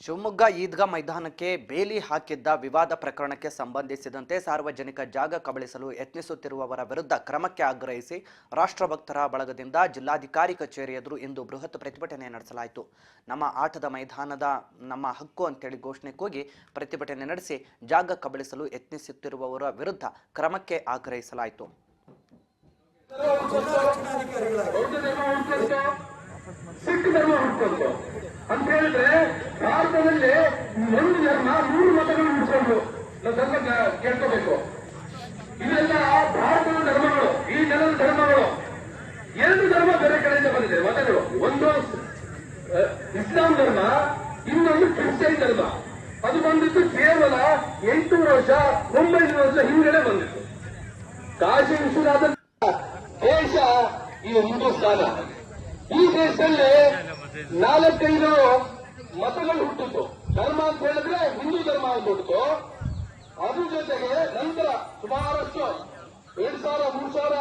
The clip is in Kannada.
ಶಿವಮೊಗ್ಗ ಈದ್ಗಾ ಮೈದಾನಕ್ಕೆ ಬೇಲಿ ಹಾಕಿದ್ದ ವಿವಾದ ಪ್ರಕರಣಕ್ಕೆ ಸಂಬಂಧಿಸಿದಂತೆ ಸಾರ್ವಜನಿಕ ಜಾಗ ಕಬಳಿಸಲು ಯತ್ನಿಸುತ್ತಿರುವವರ ವಿರುದ್ಧ ಕ್ರಮಕ್ಕೆ ಆಗ್ರಹಿಸಿ ರಾಷ್ಟ್ರಭಕ್ತರ ಬಳಗದಿಂದ ಜಿಲ್ಲಾಧಿಕಾರಿ ಕಚೇರಿ ಎದುರು ಇಂದು ಬೃಹತ್ ಪ್ರತಿಭಟನೆ ನಡೆಸಲಾಯಿತು. ನಮ್ಮ ಆಟದ ಮೈದಾನದ ನಮ್ಮ ಹಕ್ಕು ಅಂತೇಳಿ ಘೋಷಣೆ ಕೂಗಿ ಪ್ರತಿಭಟನೆ ನಡೆಸಿ ಜಾಗ ಕಬಳಿಸಲು ಯತ್ನಿಸುತ್ತಿರುವವರ ವಿರುದ್ಧ ಕ್ರಮಕ್ಕೆ ಆಗ್ರಹಿಸಲಾಯಿತು. ಅಂತ ಹೇಳಿದ್ರೆ ಭಾರತದಲ್ಲಿ ಒಂದು ಧರ್ಮ 3 ಮತಗಳು ಉಳಿಸ್ಕೊಂಡು ನಾವು ಧರ್ಮ ಕೇಳ್ಕೋಬೇಕು. ಇದೆಲ್ಲ ಭಾರತದ ಧರ್ಮಗಳು, ಈ ನೆಲದ ಧರ್ಮಗಳು. 2 ಧರ್ಮ ಬೇರೆ ಕಡೆಯಿಂದ ಬಂದಿದೆ ಮತಗಳು. ಒಂದು ಇಸ್ಲಾಂ ಧರ್ಮ, ಇನ್ನೊಂದು ಕ್ರಿಶ್ಚಿಯನ್ ಧರ್ಮ. ಅದು ಬಂದಿದ್ದು ಕೇವಲ 800 ವರ್ಷ 900 ವರ್ಷ ಹಿಂದೆನೆ ಬಂದಿತ್ತು. ಕಾಶಿ ವಿಶ್ವನಾಥ ದೇಶ ಇದು ಹಿಂದೂಸ್ತಾನ. ಈ ದೇಶದಲ್ಲಿ 4-5 ಮತಗಳು ಹುಟ್ಟಿತು. ಧರ್ಮ ಅಂತ ಹೇಳಿದ್ರೆ ಹಿಂದೂ ಧರ್ಮ ಆಗ್ಬಿಡ್ತು. ಅದ್ರ ಜೊತೆಗೆ ನಂತರ ಸುಮಾರಷ್ಟು 2000-3000